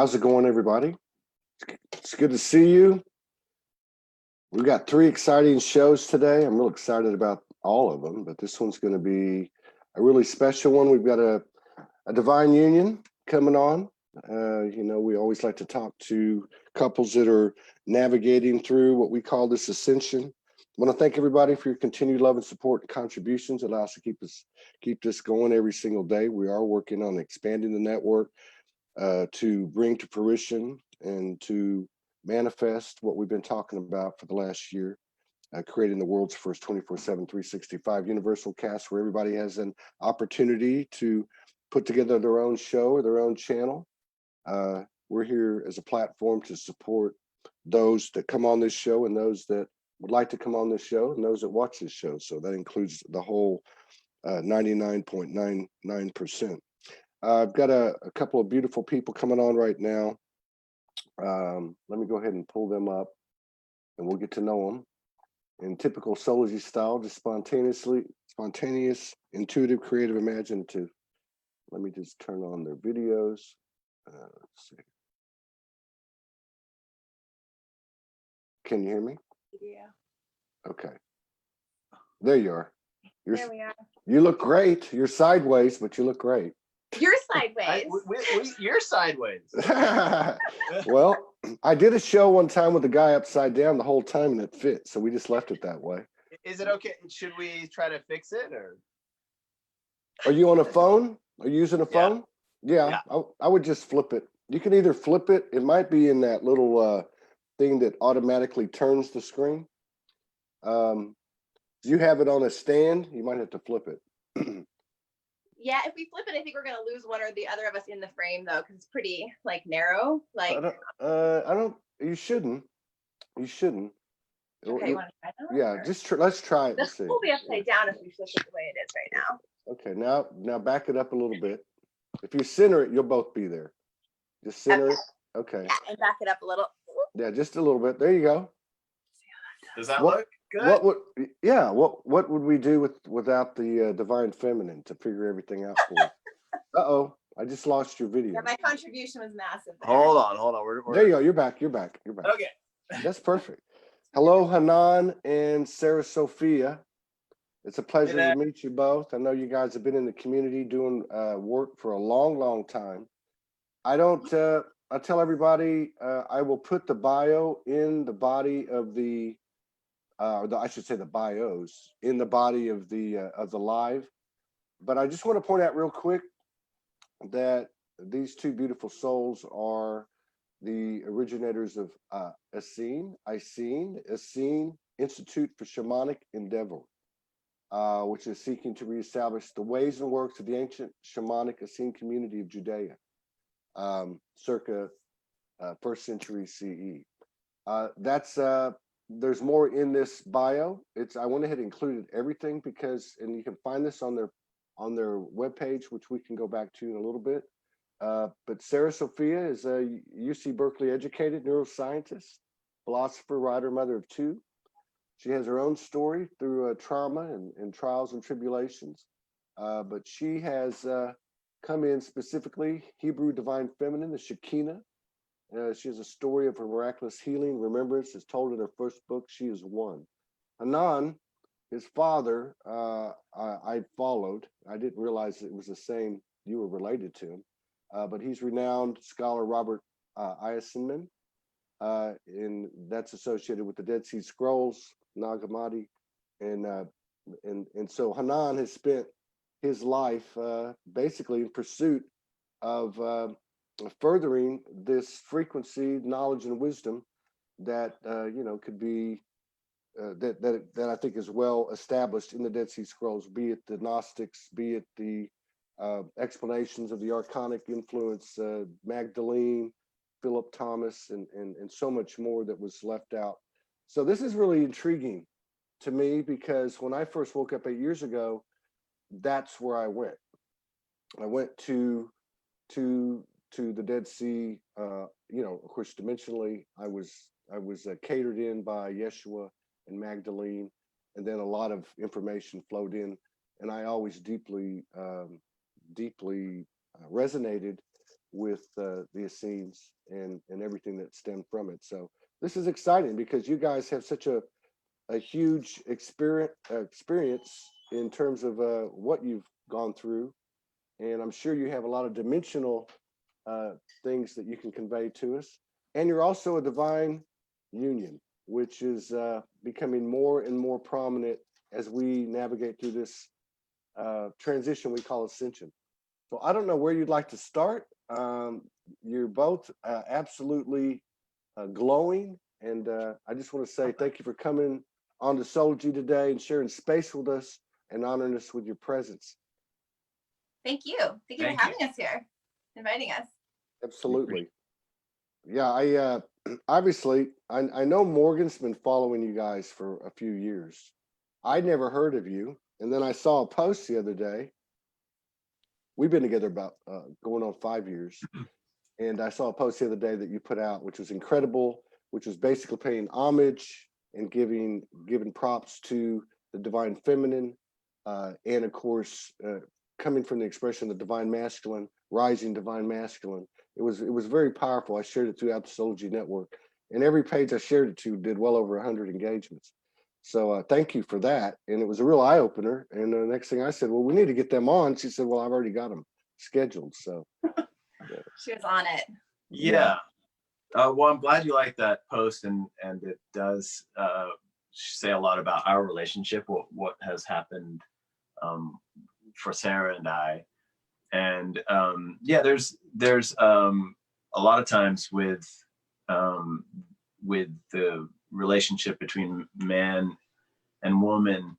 How's it going, everybody? It's good to see you. We've got 3 exciting shows today. I'm real excited about all of them, but this one's going to be a really special one. We've got a divine union coming on. You know, we always like to talk to couples that are navigating through what we call this ascension. I want to thank everybody for your continued love and support and contributions. It allows us to keep this going every single day. We are working on expanding the network to bring to fruition and to manifest what we've been talking about for the last year, creating the world's first 24/7, 365 universal cast where everybody has an opportunity to put together their own show or their own channel. We're here as a platform to support those that come on this show and those that would like to come on this show and those that watch this show. So that includes the whole 99.99%. I've got a couple of beautiful people coming on right now. Let me go ahead and pull them up and we'll get to know them in typical Soulogy style, just spontaneous, intuitive, creative, imaginative. Let me just turn on their videos. Let's see. Can you hear me? Yeah. Okay. There you are. There we are. You look great. You're sideways, but you look great. You're sideways. You're sideways. Well, I did a show one time with the guy upside down the whole time and it fit. So we just left it that way. Is it okay? Should we try to fix it or? Are you on a phone? Are you using a phone? Yeah. I would just flip it. You can either flip it. It might be in that little thing that automatically turns the screen. You have it on a stand. You might have to flip it. Yeah, if we flip it, I think we're gonna lose one or the other of us in the frame though, because it's pretty like narrow. Like I don't. You shouldn't. You shouldn't. Okay, you want to try that? Yeah, let's try it. This will be upside down if we flip it the way it is right now. Okay, now back it up a little bit. If you center it, you'll both be there. Just center it. Okay. Yeah, and back it up a little. Yeah, just a little bit. There you go. Does that look good? What would we do without the divine feminine to figure everything out for us? Uh-oh, I just lost your video. Yeah, my contribution was massive there. Hold on. There you go. You're back. Okay. That's perfect. Hello, Hanan and Sarah Sophia. It's a pleasure Hey there. to meet you both. I know you guys have been in the community doing work for a long, long time. I tell everybody, I will put the bio in the body of I should say the bios in the body of the live. But I just want to point out real quick that these two beautiful souls are the originators of Essene Institute for Shamanic Endeavor, which is seeking to reestablish the ways and works of the ancient shamanic Essene community of Judea, circa 1st century CE. There's more in this bio. I went ahead and included everything because, and you can find this on their webpage, which we can go back to in a little bit. But Sara Sophia is a UC Berkeley educated neuroscientist, philosopher, writer, mother of two. She has her own story through trauma and trials and tribulations. But she has come in specifically Hebrew divine feminine, the Shekinah. She has a story of her miraculous healing. Remembrance is told in her first book, She Is One. Hanan, his father, I followed. I didn't realize it was the same, you were related to him. But he's renowned scholar Robert Eisenman, and that's associated with the Dead Sea Scrolls, Nag Hammadi, and so Hanan has spent his life basically in pursuit of furthering this frequency, knowledge, and wisdom that could be that I think is well established in the Dead Sea Scrolls, be it the Gnostics, be it the explanations of the archonic influence, Magdalene, Philip Thomas, and so much more that was left out. So this is really intriguing to me because when I first woke up 8 years ago, that's where I went. I went to the Dead Sea. Of course, dimensionally, I was catered in by Yeshua and Magdalene, and then a lot of information flowed in, and I always deeply resonated with the Essenes and everything that stemmed from it. So this is exciting because you guys have such a huge experience in terms of what you've gone through, and I'm sure you have a lot of dimensional things that you can convey to us. And you're also a divine union, which is becoming more and more prominent as we navigate through this transition we call ascension. So I don't know where you'd like to start. You're both absolutely glowing, and I just want to say thank you for coming on to Soulogy today and sharing space with us and honoring us with your presence. Thank you. Thank you for having us here, inviting us. Absolutely. Yeah, I obviously I know Morgan's been following you guys for a few years. I'd never heard of you, and then I saw a post the other day. We've been together about going on 5 years, and I saw a post the other day that you put out, which was incredible, which was basically paying homage and giving props to the divine feminine, and of course coming from the expression of the divine masculine, rising divine masculine. It was very powerful. I shared it throughout the Soulogy network, and every page I shared it to did well over 100 engagements. So thank you for that. And it was a real eye opener. And the next thing I said, well, we need to get them on. She said, well, I've already got them scheduled. So yeah. She was on it. Yeah. Well, I'm glad you like that post, and it does say a lot about our relationship, what has happened for Sara and I. And yeah, there's a lot of times with the relationship between man and woman,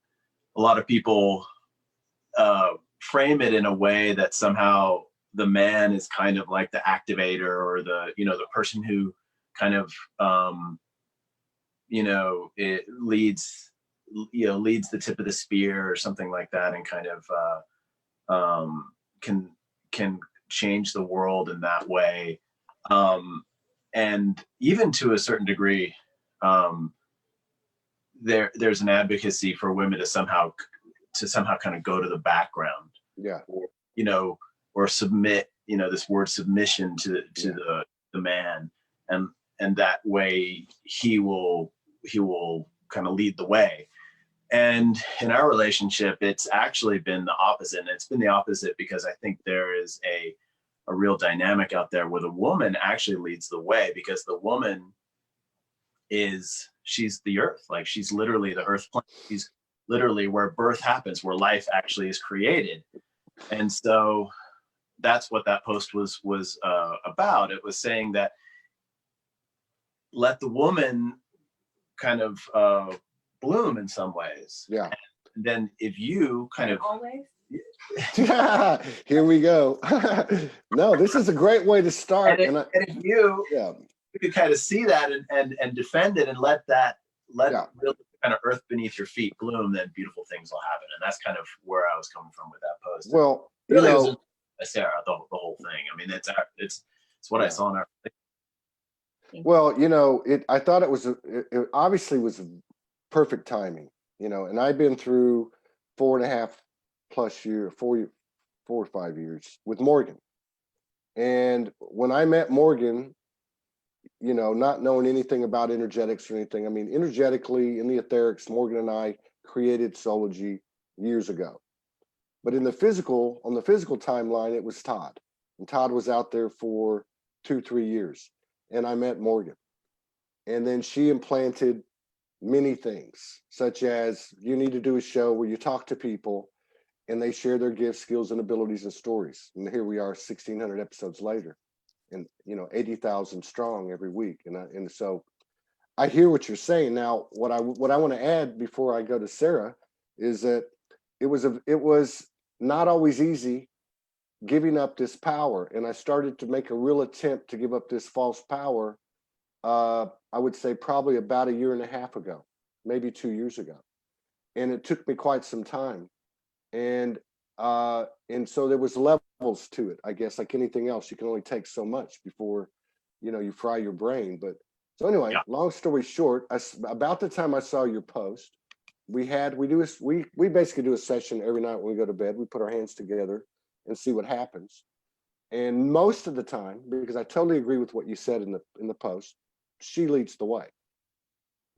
a lot of people frame it in a way that somehow the man is kind of like the activator, or the person who kind of it leads the tip of the spear or something like that, and kind of can change the world in that way. And even to a certain degree, there's an advocacy for women to somehow kind of go to the background. Yeah. Or submit, this word submission to the man, and that way he will kind of lead the way. And in our relationship, it's actually been the opposite. And it's been the opposite because I think there is a real dynamic out there where the woman actually leads the way, because the woman she's the earth. Like, she's literally the earth planet. She's literally where birth happens, where life actually is created. And so that's what that post was about. It was saying that let the woman kind of bloom in some ways. Yeah. And then if you kind of always. Here we go. No, this is a great way to start. And if you yeah, could kind of see that and defend it and let really kind of earth beneath your feet bloom, then beautiful things will happen. And that's kind of where I was coming from with that post. Well, really, it was Sarah, the whole thing. I mean, it's what I saw in our. Well, I thought it obviously was perfect timing, and I've been through 4.5+ years, 4 or 5 years with Morgan. And when I met Morgan, not knowing anything about energetics or anything, I mean, energetically in the etherics, Morgan and I created Soulogy years ago. But on the physical timeline, it was Todd. And Todd was out there for 2-3 years. And I met Morgan. And then she implanted many things, such as you need to do a show where you talk to people and they share their gifts, skills, and abilities and stories. And here we are 1,600 episodes later, and 80,000 strong every week. And so I hear what you're saying. Now, what I want to add before I go to Sara is that it was not always easy giving up this power. And I started to make a real attempt to give up this false power, I would say probably about 1.5 years ago, maybe 2 years ago. And it took me quite some time. And so there was levels to it, I guess, like anything else. You can only take so much before, you fry your brain. But so anyway, long story short, about the time I saw your post, we basically do a session every night when we go to bed. We put our hands together and see what happens. And most of the time, because I totally agree with what you said in the post, she leads the way.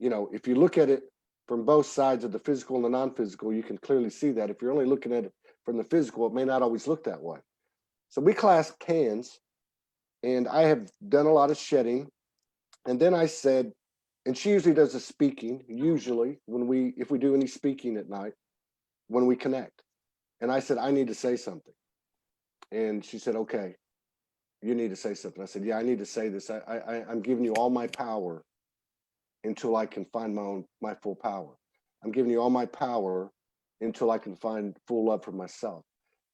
If you look at it from both sides of the physical and the non-physical, you can clearly see that. If you're only looking at it from the physical, it may not always look that way. So we clasped hands, and I have done a lot of shedding. And then I said, and she usually does the speaking, usually if we do any speaking at night, when we connect. And I said, I need to say something. And she said, okay, you need to say something. I said, yeah, I need to say this. I'm giving you all my power until I can find my full power. I'm giving you all my power until I can find full love for myself.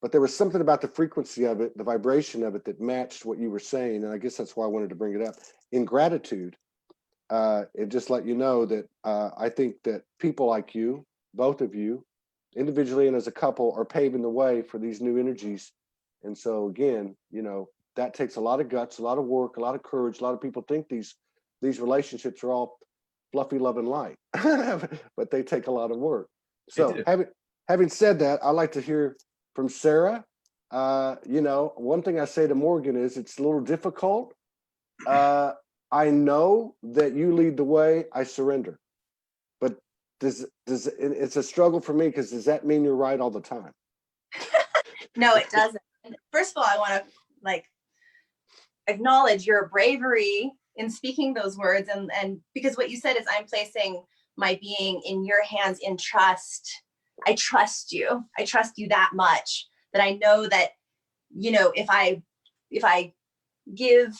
But there was something about the frequency of it, the vibration of it, that matched what you were saying. And I guess that's why I wanted to bring it up. In gratitude, it just let you know that I think that people like you, both of you, individually and as a couple, are paving the way for these new energies. And so again, that takes a lot of guts, a lot of work, a lot of courage. A lot of people think these relationships are all fluffy, love, and light, but they take a lot of work. So having said that, I'd like to hear from Sara. One thing I say to Morgan is it's a little difficult. I know that you lead the way, I surrender. But it's a struggle for me, because does that mean you're right all the time? No, it doesn't. First of all, I want to acknowledge your bravery in speaking those words, and because what you said is, I'm placing my being in your hands in trust. I trust you. I trust you that much that I know that, if I give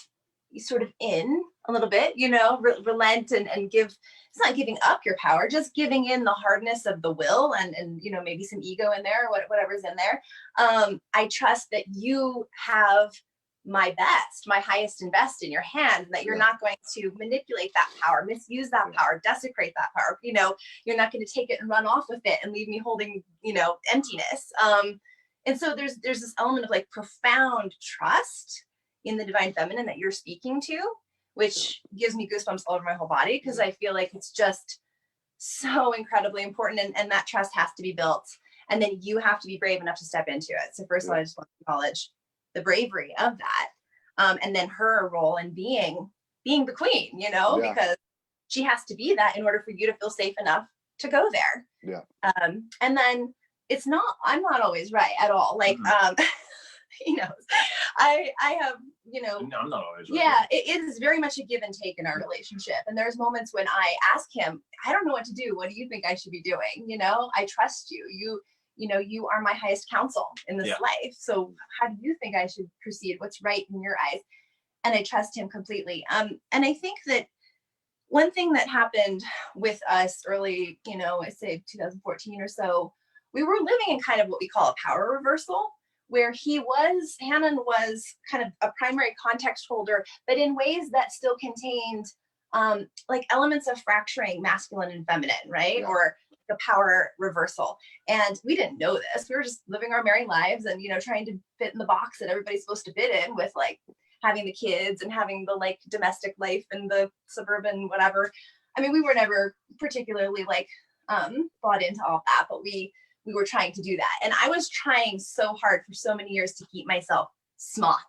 sort of in a little bit, relent and give, it's not giving up your power, just giving in the hardness of the will and maybe some ego in there, whatever's in there. I trust that you have my best, my highest and best in your hand, and that you're not going to manipulate that power, misuse that power, desecrate that power. You're not going to take it and run off with it and leave me holding, emptiness. And so there's this element of profound trust in the divine feminine that you're speaking to, which gives me goosebumps all over my whole body, because I feel like it's just so incredibly important, and that trust has to be built, and then you have to be brave enough to step into it. So first of all, I just want to acknowledge the bravery of that, and then her role in being the queen, because she has to be that in order for you to feel safe enough to go there. Yeah. And then I'm not always right at all. Like, he knows. I have, No, I'm not always right. yeah, it is very much a give and take in our relationship. And there's moments when I ask him, I don't know what to do. What do you think I should be doing? I trust you. You are my highest counsel in this life. So how do you think I should proceed? What's right in your eyes? And I trust him completely. And I think that one thing that happened with us early, I say 2014 or so, we were living in kind of what we call a power reversal, where Hanan was kind of a primary context holder, but in ways that still contained like elements of fracturing masculine and feminine, right? Yeah. Or the power reversal. And we didn't know this. We were just living our married lives and, trying to fit in the box that everybody's supposed to fit in with, like, having the kids and having the like domestic life and the suburban whatever. I mean, we were never particularly like bought into all that, but we were trying to do that. And I was trying so hard for so many years to keep myself small.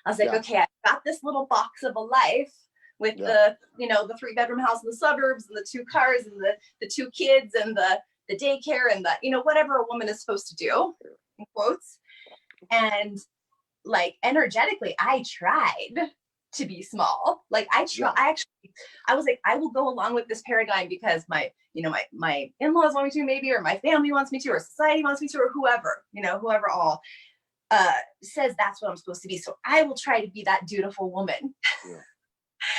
I was like, okay, I've got this little box of a life with the 3-bedroom house in the suburbs and the 2 cars and the 2 kids and the daycare and the, whatever a woman is supposed to do, in quotes. And like energetically, I tried to be small. Like I was like, I will go along with this paradigm because my in-laws want me to, maybe, or my family wants me to, or society wants me to, or whoever all says that's what I'm supposed to be. So I will try to be that dutiful woman. Yeah.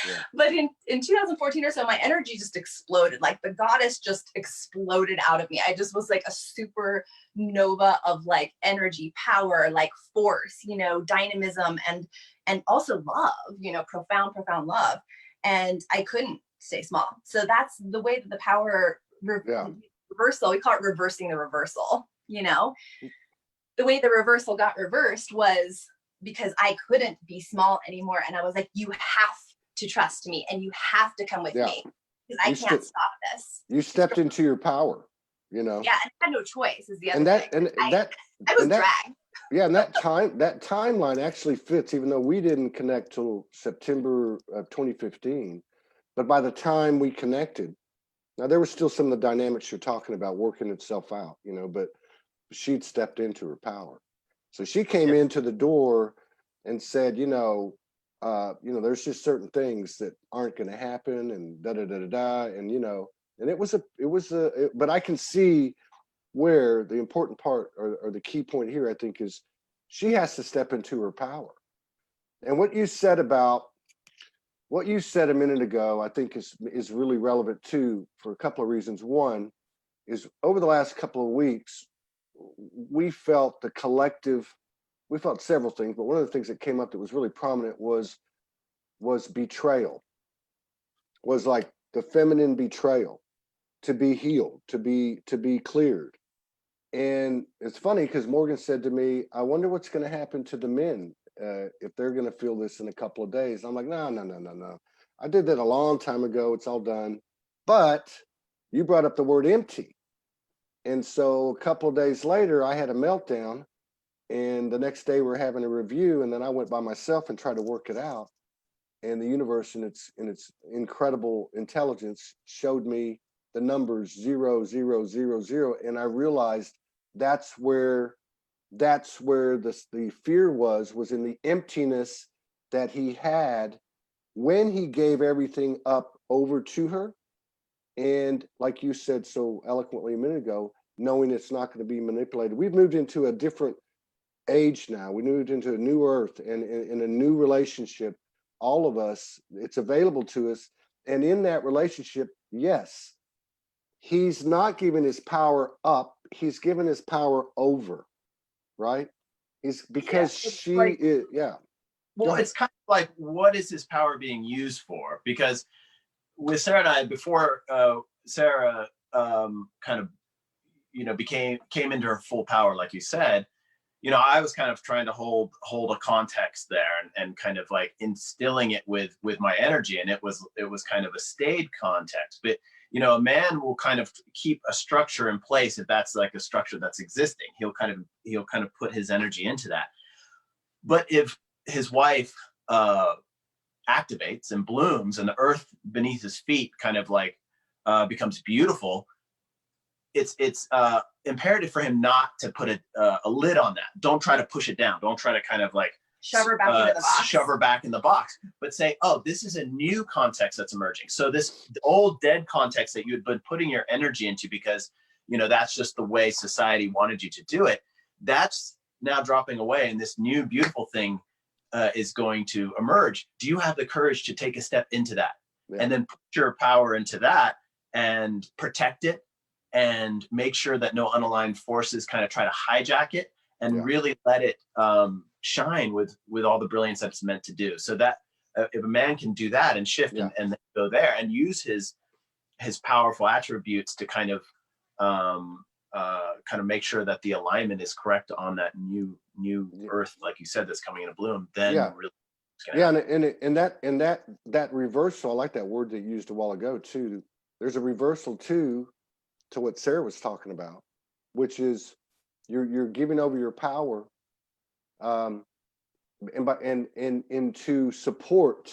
Yeah. But in 2014 or so, my energy just exploded. Like the goddess just exploded out of me. I just was like a supernova of like energy, power, like force, dynamism, and also love, profound love. And I couldn't stay small. So that's the way that the power reversal, we call it reversing the reversal, The way the reversal got reversed was because I couldn't be small anymore. And I was like, you have to trust me and you have to come with me because I can't stop this. You stepped into your power, Yeah, and I had no choice is the other thing. I was dragged. Yeah, and that timeline actually fits, even though we didn't connect till September of 2015. But by the time we connected, now there was still some of the dynamics you're talking about working itself out, but she'd stepped into her power. So she came into the door and said, there's just certain things that aren't going to happen, and and but I can see where the important part or the key point here, I think, is she has to step into her power. And what you said a minute ago, I think is really relevant too, for a couple of reasons. One is, over the last couple of weeks, we felt several things, but one of the things that came up that was really prominent was betrayal, was like the feminine betrayal, to be healed, to be cleared. And it's funny because Morgan said to me, I wonder what's going to happen to the men if they're going to feel this in a couple of days. I'm like, no. I did that a long time ago. It's all done. But you brought up the word empty. And so a couple of days later, I had a meltdown. And the next day we're having a review. And then I went by myself and tried to work it out. And the universe in its incredible intelligence showed me the numbers 0, 0, 0, 0. And I realized that's where the fear was in the emptiness that he had when he gave everything up over to her. And like you said so eloquently a minute ago, knowing it's not going to be manipulated. We've moved into a different age now. We moved into a new earth and in a new relationship. All of us, it's available to us. And in that relationship, yes, he's not giving his power up. He's giving his power over, right? Well, it's kind of like, what is his power being used for? Because with Sarah and I, before Sarah kind of, came into her full power, like you said, I was kind of trying to hold a context there and kind of like instilling it with my energy. And it was kind of a stayed context, but a man will kind of keep a structure in place. If that's like a structure that's existing, he'll kind of put his energy into that. But if his wife activates and blooms and the earth beneath his feet kind of like becomes beautiful, it's imperative for him not to put a lid on that. Don't try to push it down. Don't try to kind of like shove her back into the box. Shove her back in the box, but say, oh, this is a new context that's emerging. So this old dead context that you had been putting your energy into because, you know, that's just the way society wanted you to do it. That's now dropping away, and this new beautiful thing is going to emerge. Do you have the courage to take a step into that? Yeah. And then put your power into that and protect it and make sure that no unaligned forces kind of try to hijack it and really let it shine with all the brilliance that it's meant to do. So that if a man can do that and shift and then go there and use his powerful attributes to kind of make sure that the alignment is correct on that new earth, like you said, that's coming into bloom, then really and that reversal, I like that word that you used a while ago too. There's a reversal too to what Sara was talking about, which is you're giving over your power and to support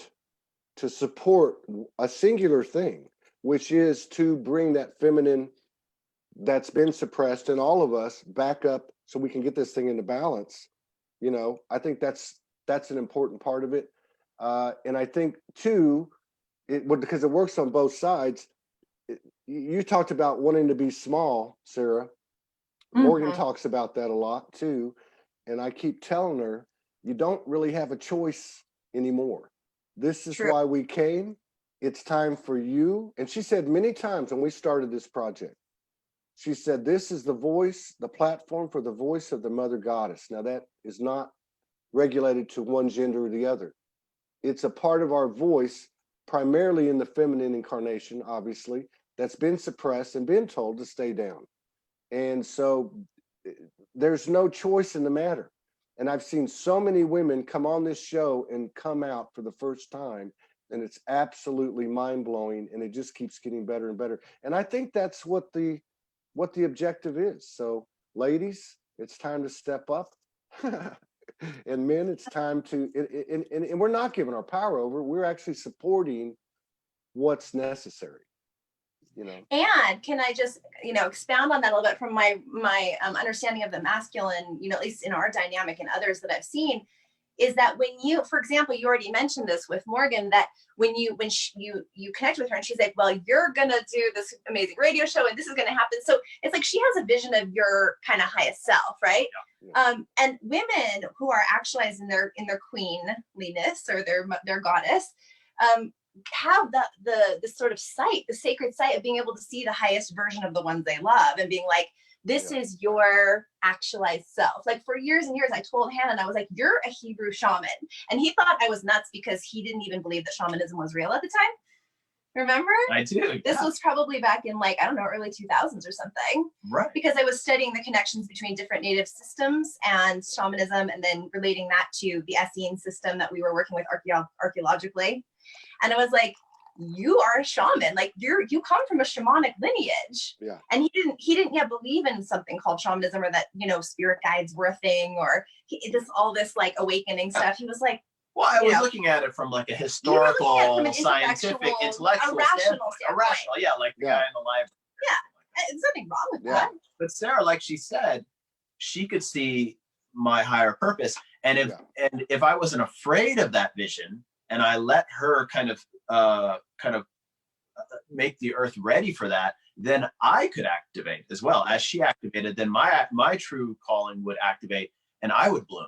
a singular thing, which is to bring that feminine that's been suppressed in all of us back up so we can get this thing into balance. You know, I think that's an important part of it. And I think too, because it works on both sides. You talked about wanting to be small, Sara. Morgan talks about that a lot too. And I keep telling her, you don't really have a choice anymore. This is why we came. It's time for you. And she said many times when we started this project, she said, this is the voice, the platform for the voice of the Mother Goddess. Now that is not regulated to one gender or the other. It's a part of our voice, primarily in the feminine incarnation, obviously, that's been suppressed and been told to stay down. And so there's no choice in the matter. And I've seen so many women come on this show and come out for the first time, and it's absolutely mind-blowing, and it just keeps getting better and better. And I think that's what the objective is. So ladies, it's time to step up. And men, it's time to, and we're not giving our power over, we're actually supporting what's necessary. You know. And can I just, expound on that a little bit from my understanding of the masculine, at least in our dynamic and others that I've seen, is that when you, for example, you already mentioned this with Morgan, that when you connect with her and she's like, well, you're gonna do this amazing radio show and this is gonna happen. So it's like she has a vision of your kind of highest self, right? Yeah. And women who are actualized in their queenliness or their goddess, have the sort of sight, the sacred sight of being able to see the highest version of the ones they love and being like, this is your actualized self. Like for years and years, I told Hanan, I was like, you're a Hebrew shaman. And he thought I was nuts because he didn't even believe that shamanism was real at the time. Remember? I do. This was probably back in early 2000s or something. Right. Because I was studying the connections between different native systems and shamanism and then relating that to the Essene system that we were working with archaeologically. And I was like, you are a shaman, like you come from a shamanic lineage. Yeah. And he didn't yet believe in something called shamanism or that, spirit guides were a thing or all this like awakening stuff. He was like, well, I was looking at it from like a historical, scientific, intellectual, a rational standpoint. Like the guy in the library. Yeah, there's nothing wrong with that. But Sara, like she said, she could see my higher purpose. And if I wasn't afraid of that vision, and I let her kind of make the earth ready for that, then I could activate as well. As she activated, then my true calling would activate and I would bloom.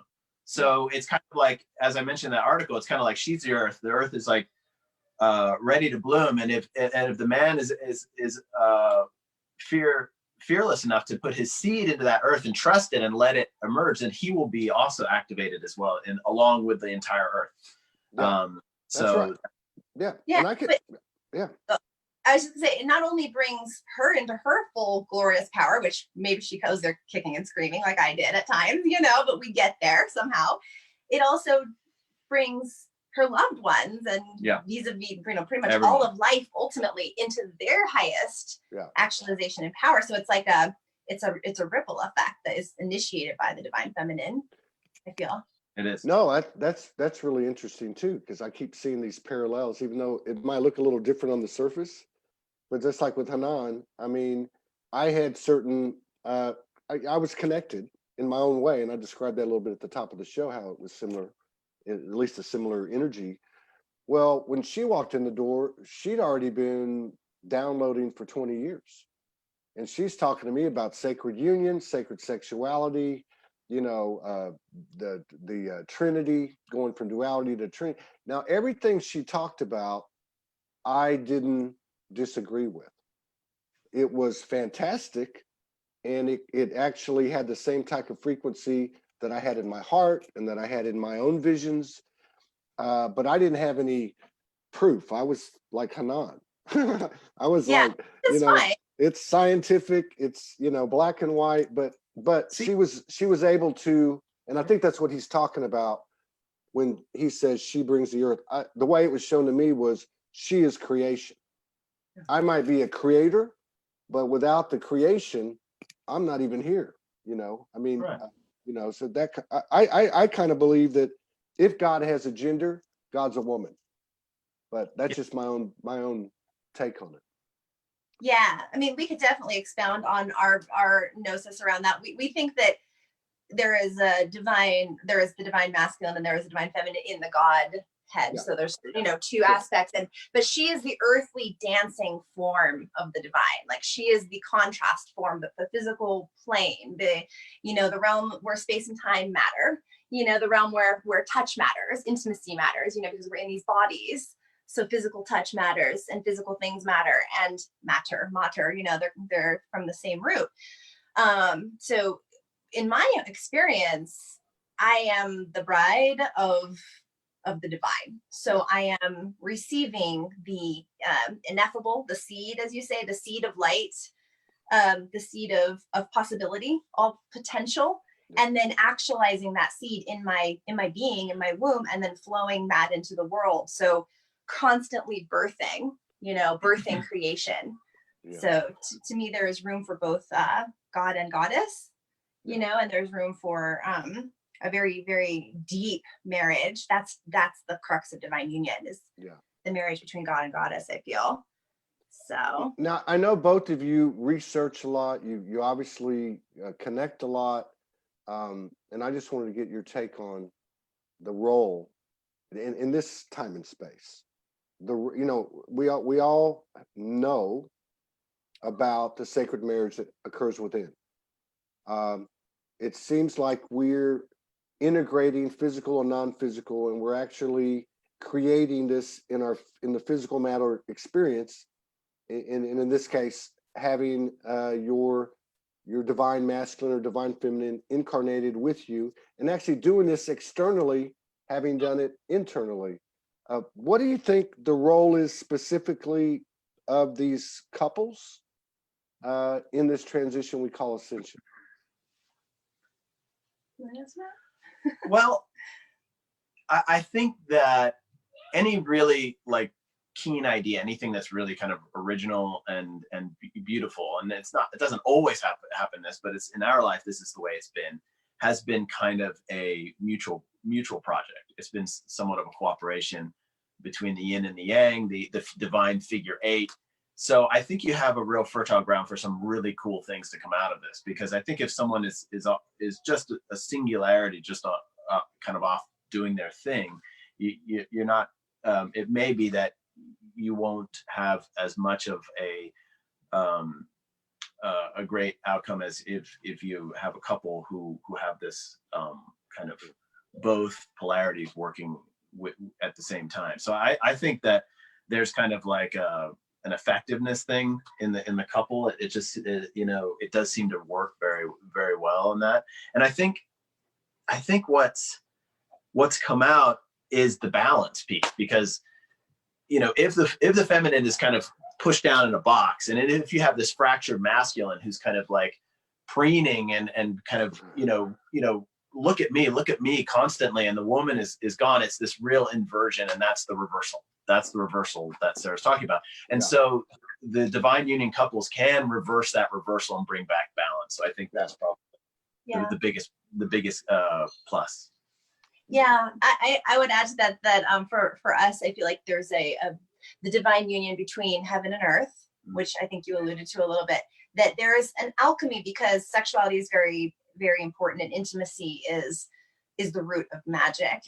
So it's kind of like, as I mentioned in that article, it's kind of like she's the earth is like ready to bloom. And if the man is fearless enough to put his seed into that earth and trust it and let it emerge, then he will be also activated as well, and along with the entire earth. Yeah, so right. Yeah. And I could, I was just gonna say, it not only brings her into her full glorious power, which maybe she goes there kicking and screaming like I did at times, but we get there somehow. It also brings her loved ones and vis-a-vis, pretty much all of life ultimately into their highest actualization and power. So it's like it's a ripple effect that is initiated by the divine feminine, I feel. It is. No, that's really interesting too, because I keep seeing these parallels, even though it might look a little different on the surface. But just like with Hanan, I mean, I had certain, I was connected in my own way. And I described that a little bit at the top of the show, how it was similar, at least a similar energy. Well, when she walked in the door, she'd already been downloading for 20 years. And she's talking to me about sacred union, sacred sexuality, the Trinity, going from duality to Trinity. Now, everything she talked about, I didn't disagree with. It was fantastic. And it actually had the same type of frequency that I had in my heart and that I had in my own visions. But I didn't have any proof. I was like Hanan. I was Yeah, like, that's fine. it's scientific, it's, black and white, but See- she was able to, and I think that's what he's talking about when he says she brings the earth. The way it was shown to me was she is creation. I might be a creator, but without the creation, I'm not even here. I mean, Right. So that I kind of believe that if God has a gender, God's a woman. But that's just my own take on it. Yeah, I mean, we could definitely expound on our gnosis around that. We think that there is the divine masculine and there is the divine feminine in the Godhead. Yeah. So there's two aspects, but she is the earthly dancing form of the divine. Like she is the contrast form, the physical plane, the realm where space and time matter. The realm where touch matters, intimacy matters. Because we're in these bodies. So physical touch matters and physical things matter and matter, they're from the same root. So in my experience, I am the bride of the divine. So I am receiving the ineffable, the seed, as you say, the seed of light, the seed of possibility, all potential, and then actualizing that seed in my being, in my womb, and then flowing that into the world. So constantly birthing creation. Yeah. So to me, there is room for both God and goddess, and there's room for a very, very deep marriage. That's the crux of divine union, is the marriage between God and goddess, I feel. So now I know both of you research a lot. You obviously connect a lot, and I just wanted to get your take on the role in this time and space. We all know about the sacred marriage that occurs within. It seems like we're integrating physical and non-physical, and we're actually creating this in the physical matter experience. In this case, having your divine masculine or divine feminine incarnated with you, and actually doing this externally, having done it internally. What do you think the role is specifically of these couples in this transition we call ascension? Well, I think that any really keen idea, anything that's really kind of original and beautiful, and it doesn't always happen this, but it's in our life, this is the way it's been, has been kind of a mutual project. It's been somewhat of a cooperation between the yin and the yang, the divine figure 8. So I think you have a real fertile ground for some really cool things to come out of this, because I think if someone is just a singularity, just kind of off doing their thing, you're not. It may be that you won't have as much of a great outcome as if you have a couple who have this kind of both polarities working at the same time. So I think that there's kind of like an effectiveness thing in the couple. It just it does seem to work very, very well in that. And I think what's come out is the balance piece, because if the feminine is kind of pushed down in a box, and if you have this fractured masculine who's kind of like preening and kind of look at me constantly, and the woman is gone, it's this real inversion, and that's the reversal that Sarah's talking about. And so the divine union couples can reverse that reversal and bring back balance. So I think that's probably the biggest plus. Yeah, I would add to that for us, I feel like there's the divine union between heaven and earth, which I think you alluded to a little bit. that there is an alchemy, because sexuality is very, very important, and intimacy is the root of magic.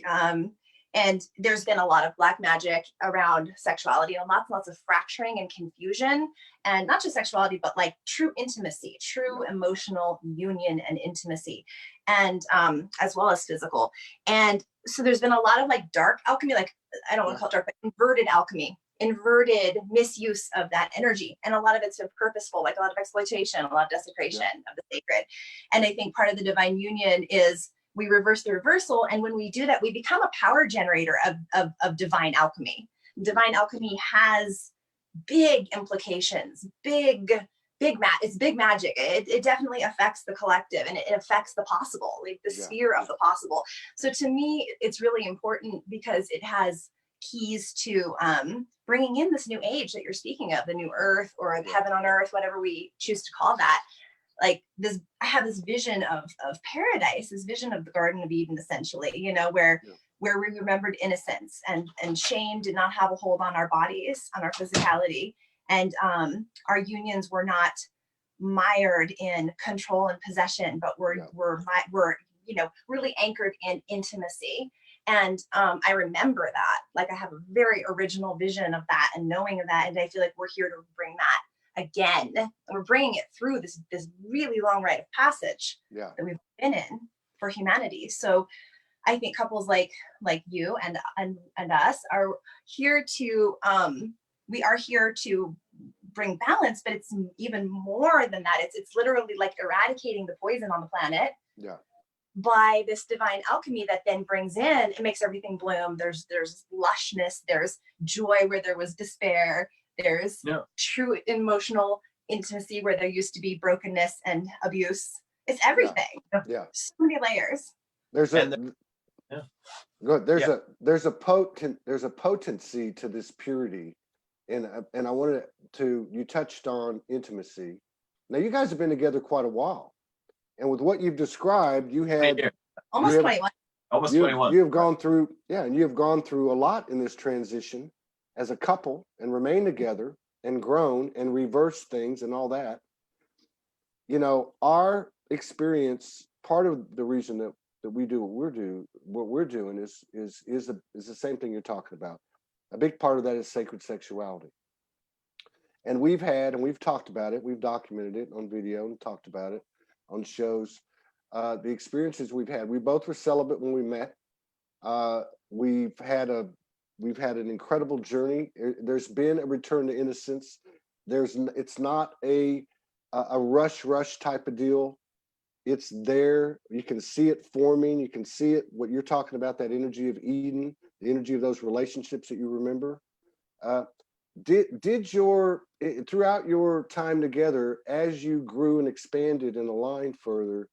And there's been a lot of black magic around sexuality, and lots and lots of fracturing and confusion, and not just sexuality, but like true intimacy, true emotional union and intimacy, and as well as physical. And so there's been a lot of like dark alchemy, like I don't want to call it dark, but inverted alchemy, inverted misuse of that energy. And a lot of it's been purposeful, like a lot of exploitation, a lot of desecration of the sacred. And I think part of the divine union is we reverse the reversal. And when we do that, we become a power generator of divine alchemy. Divine alchemy has big implications, it's big magic. It definitely affects the collective, and it affects the possible, like the sphere of the possible. So to me, it's really important because it has keys to bringing in this new age that you're speaking of, the new earth, or the heaven on earth, whatever we choose to call that. Like this, I have this vision of paradise, this vision of the Garden of Eden, essentially, you know, where we remembered innocence, and shame did not have a hold on our bodies, on our physicality, and our unions were not mired in control and possession, but were you know, really anchored in intimacy. And I remember that, like I have a very original vision of that and knowing of that, and I feel like we're here to bring that again, and we're bringing it through this really long rite of passage that we've been in for humanity. So I think couples like you and us are here to we are here to bring balance, but it's even more than that. It's literally like eradicating the poison on the planet by this divine alchemy that then brings in, it makes everything bloom. There's lushness, there's joy where there was despair, there's true emotional intimacy where there used to be brokenness and abuse. It's everything. So many layers. There's a potency to this purity, and I wanted to, you touched on intimacy. Now you guys have been together quite a while, and with what you've described, you had almost 21. Almost 21. You have gone through, and you have gone through a lot in this transition as a couple, and remained together and grown and reversed things and all that. You know, our experience, part of the reason that we do what we're doing is the same thing you're talking about. A big part of that is sacred sexuality. And we've talked about it, we've documented it on video and talked about it on shows. The experiences we've had. We both were celibate when we met. We've had an incredible journey. There's been a return to innocence. It's not a rush type of deal. It's there. You can see it forming. You can see it, what you're talking about, that energy of Eden, the energy of those relationships that you remember. Did your, throughout your time together, as you grew and expanded and aligned further,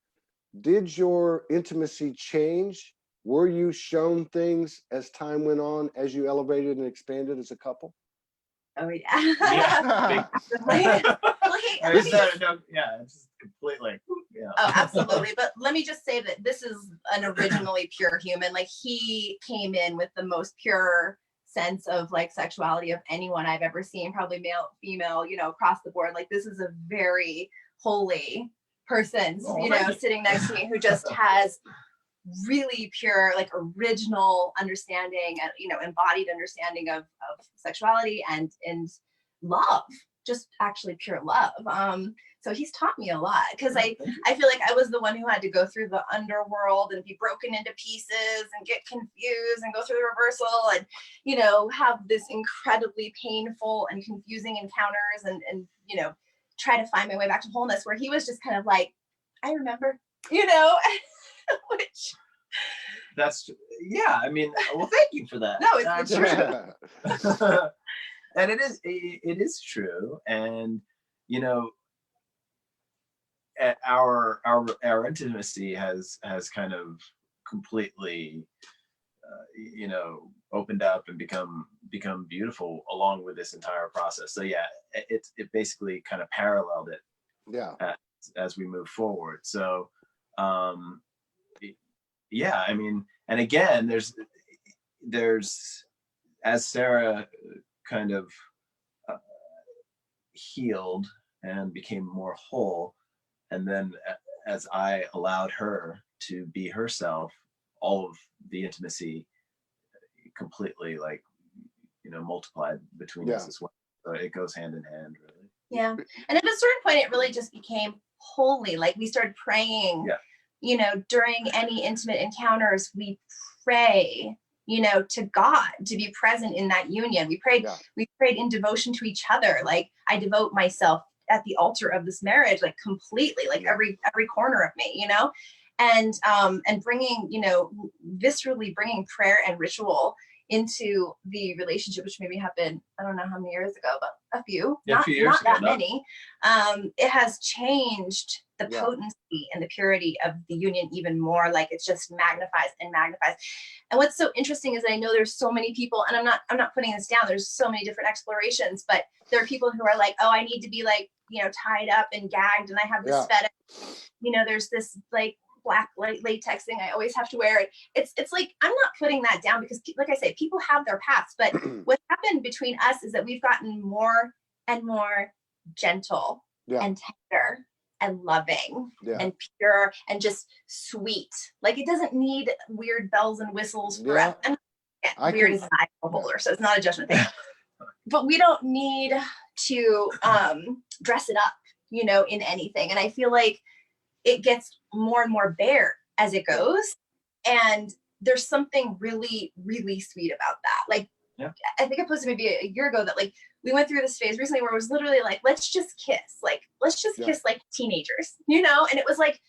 did your intimacy change? Were you shown things as time went on, as you elevated and expanded as a couple? Oh yeah. It's completely. Oh, absolutely. But let me just say that this is an originally pure human. Like, he came in with the most pure sense of like sexuality of anyone I've ever seen, probably male, female, you know, across the board. Like, this is a very holy person, sitting next to me, who just has really pure, like, original understanding and, embodied understanding of sexuality and love, just actually pure love. So he's taught me a lot, because I feel like I was the one who had to go through the underworld and be broken into pieces and get confused and go through the reversal and, have this incredibly painful and confusing encounters and try to find my way back to wholeness, where he was just kind of like, I remember, which that's, I mean, well, thank you for that. No, it's true. And it is true. And, our intimacy has kind of completely, opened up and become beautiful along with this entire process. So it basically kind of paralleled it as we move forward. So I mean, and again, there's as Sara kind of healed and became more whole. And then as I allowed her to be herself, all of the intimacy completely, like, you know, multiplied between us as well. So it goes hand in hand, really. Yeah. And at a certain point, it really just became holy. Like we started praying, you know, during any intimate encounters, we pray, you know, to God to be present in that union. We prayed in devotion to each other. Like I devote myself at the altar of this marriage, like completely, like every corner of me, you know, and bringing, you know, viscerally bringing prayer and ritual into the relationship, which maybe happened, I don't know how many years ago, but a few, not that many. It has changed the potency and the purity of the union even more. Like it just magnifies and magnifies. And what's so interesting is that I know there's so many people, and I'm not putting this down. There's so many different explorations, but there are people who are like, oh, I need to be like, you know, tied up and gagged, and I have this fetish. You know, there's this like black latex thing I always have to wear it. It's like, I'm not putting that down because like I say, people have their paths, but what happened between us is that we've gotten more and more gentle and tender and loving and pure and just sweet. Like it doesn't need weird bells and whistles forever. And weird is an eye holder, so it's not a judgment thing. But we don't need to dress it up, you know, in anything. And I feel like it gets more and more bare as it goes. And there's something really, really sweet about that. Like, I think I posted maybe a year ago that like, we went through this phase recently where it was literally like, let's just kiss. Like, let's just kiss like teenagers, you know? And it was like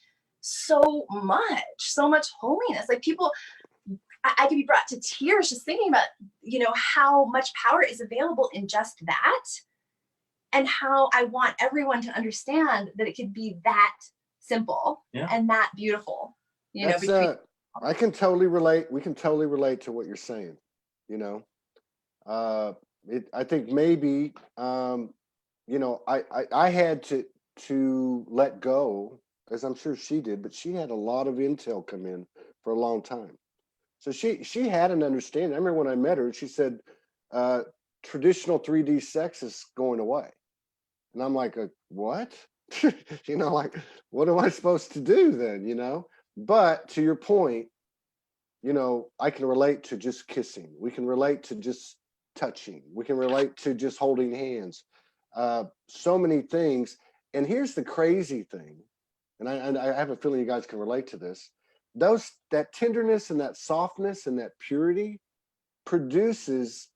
so much holiness. Like people, I could be brought to tears just thinking about, you know, how much power is available in just that. And how I want everyone to understand that it could be that simple and that beautiful, you know. I can totally relate. We can totally relate to what you're saying, you know. I think maybe, you know, I had to let go, as I'm sure she did, but she had a lot of intel come in for a long time. So she had an understanding. I remember when I met her, she said, traditional 3D sex is going away. And I'm like, what? You know, like, what am I supposed to do then, you know? But to your point, you know, I can relate to just kissing. We can relate to just touching. We can relate to just holding hands. So many things. And here's the crazy thing, and I have a feeling you guys can relate to this. That tenderness and that softness and that purity produces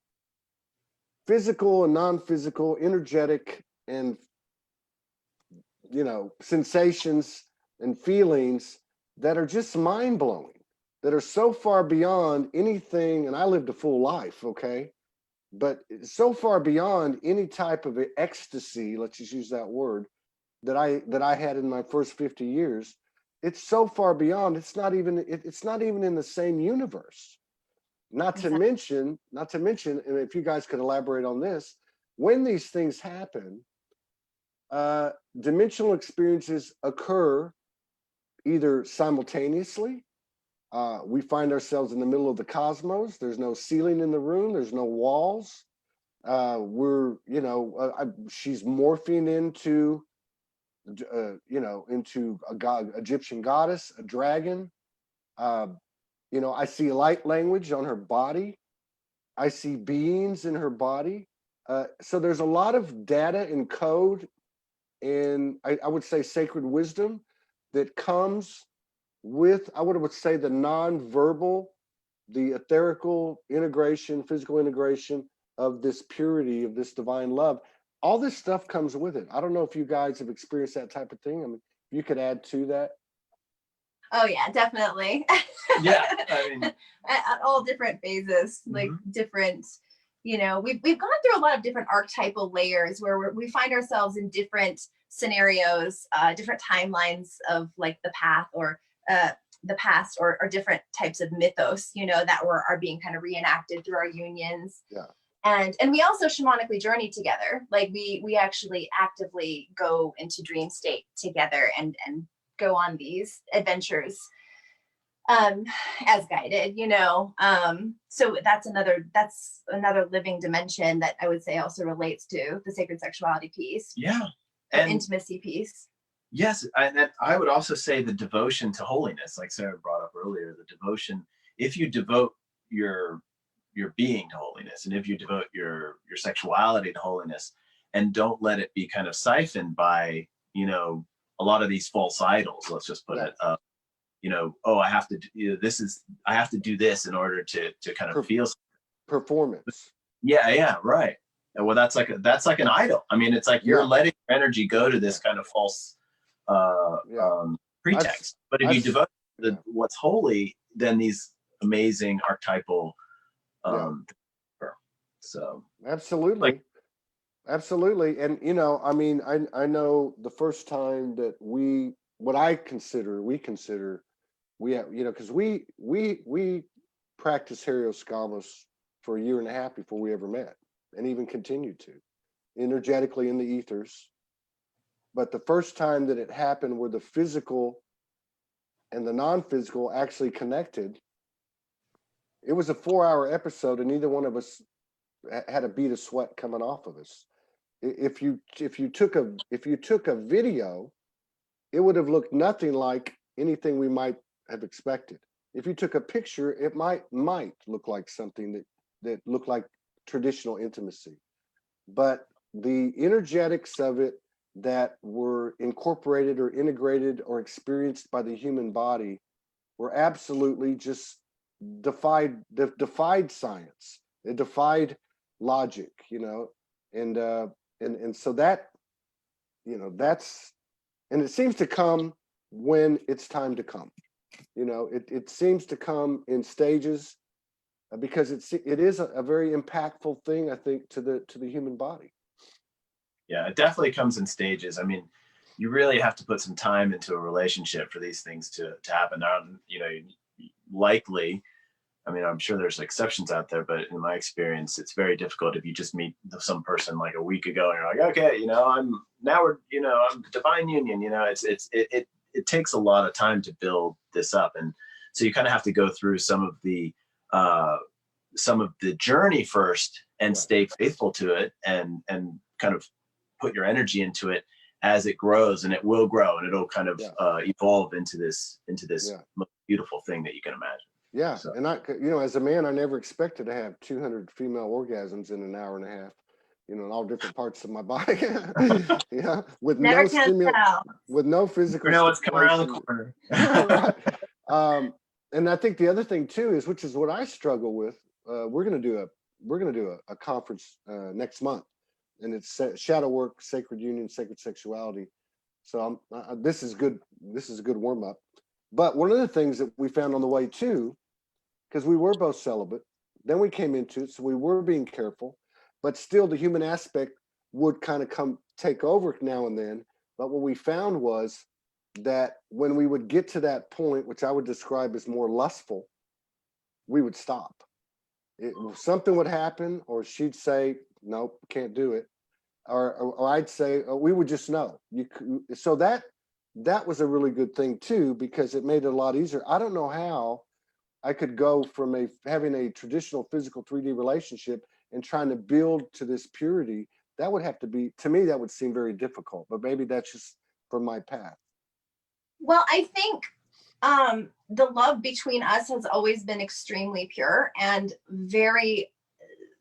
physical and non-physical, energetic and, you know, sensations and feelings that are just mind-blowing, that are so far beyond anything. And I lived a full life, okay, but so far beyond any type of ecstasy, let's just use that word, that I had in my first 50 years. It's so far beyond, it's not even in the same universe. Not to mention, and if you guys could elaborate on this, when these things happen, dimensional experiences occur either simultaneously. We find ourselves in the middle of the cosmos. There's no ceiling in the room. There's no walls. She's morphing into, into a god, Egyptian goddess, a dragon. I see light language on her body. I see beings in her body. So there's a lot of data and code, and I would say sacred wisdom that comes with, I would say, the non-verbal, the etherical integration, physical integration of this purity, of this divine love. All this stuff comes with it. I don't know if you guys have experienced that type of thing. I mean, you could add to that. Oh yeah, definitely. Yeah, I mean, at all different phases, like different, we've gone through a lot of different archetypal layers where we find ourselves in different scenarios, different timelines of like the path or the past or different types of mythos, that are being kind of reenacted through our unions. Yeah. And we also shamanically journey together. Like we actually actively go into dream state together and go on these adventures as guided, so that's another living dimension that I would say also relates to the sacred sexuality piece. Yeah. And intimacy piece. yes, and I would also say the devotion to holiness, like Sarah brought up earlier, the devotion, if you devote your being to holiness, and if you devote your sexuality to holiness, and don't let it be kind of siphoned by, you know, a lot of these false idols, let's just put it, you know, oh, I have to do, I have to do this in order to kind of feel performance. Yeah, right. And well, that's like an idol. I mean, it's like you're letting your energy go to this kind of false pretext. But if you devote what's holy, then these amazing archetypal so absolutely. Absolutely. And you know, I mean, I know the first time that we consider we have, you know, because we practiced Hieroskamus for a year and a half before we ever met, and even continued to energetically in the ethers. But the first time that it happened where the physical and the non-physical actually connected, it was a 4-hour episode, and neither one of us had a bead of sweat coming off of us. If you took a video, it would have looked nothing like anything we might have expected. If you took a picture, it might look like something that looked like traditional intimacy. But the energetics of it that were incorporated or integrated or experienced by the human body were absolutely just defied science. It defied logic, you know, and so that, you know, that's, and it seems to come when it's time to come. You know, it seems to come in stages, because it is a very impactful thing, I think, to the human body. Yeah, it definitely comes in stages. I mean, you really have to put some time into a relationship for these things to happen. Now, you know, likely, I mean, I'm sure there's exceptions out there, but in my experience, it's very difficult if you just meet some person like a week ago and you're like, okay, you know, I'm divine union, you know, it takes a lot of time to build this up. And so you kind of have to go through some of the journey first and stay faithful to it, and kind of put your energy into it as it grows, and it will grow, and it'll kind of evolve into this most beautiful thing that you can imagine. Yeah. So. And you know, as a man, I never expected to have 200 female orgasms in an hour and a half, you know, in all different parts of my body. Yeah. With no physical. You know what's coming around the corner. Right. And I think the other thing too is, which is what I struggle with, we're going to do a conference next month, and it's shadow work, sacred union, sacred sexuality. So this is good. This is a good warm up. But one of the things that we found on the way too, because we were both celibate, then we came into it, so we were being careful, but still the human aspect would kind of take over now and then. But what we found was that when we would get to that point, which I would describe as more lustful, we would stop. Something would happen, or she'd say, nope, can't do it. Or I'd say, we would just know. So that was a really good thing too, because it made it a lot easier. I don't know how I could go from having a traditional physical 3D relationship and trying to build to this purity. That would have to be, to me, that would seem very difficult, but maybe that's just from my path. Well, I think the love between us has always been extremely pure and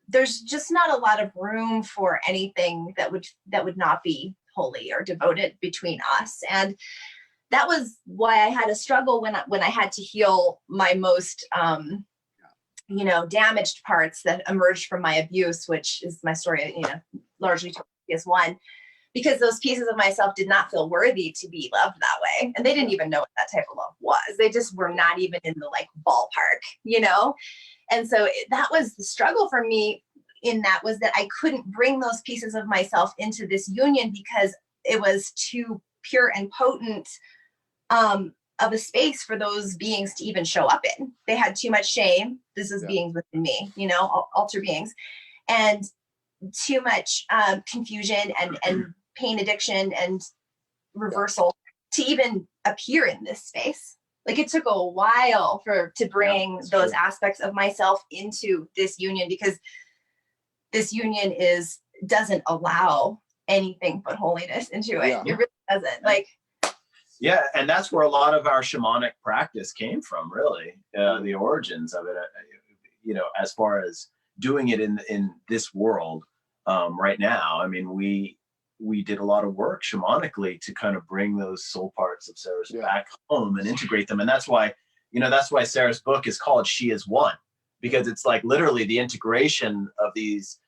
there's just not a lot of room for anything that would not be holy or devoted between us. And that was why I had a struggle when I had to heal my most, you know, damaged parts that emerged from my abuse, which is my story, you know, largely is one, because those pieces of myself did not feel worthy to be loved that way. And they didn't even know what that type of love was. They just were not even in the like ballpark, you know? And so that was the struggle for me in that, was that I couldn't bring those pieces of myself into this union because it was too pure and potent of a space for those beings to even show up in. They had too much shame. This is beings within me, you know, alter beings, and too much confusion and pain addiction and reversal to even appear in this space. Like it took a while to bring those aspects of myself into this union, because this union doesn't allow anything but holiness into it. Yeah. It really doesn't. Like, yeah, and that's where a lot of our shamanic practice came from, really. The origins of it, you know, as far as doing it in this world right now. I mean, we did a lot of work shamanically to kind of bring those soul parts of Sarah's back home and integrate them. And that's why, you know, that's why Sarah's book is called She Is One, because it's like literally the integration of these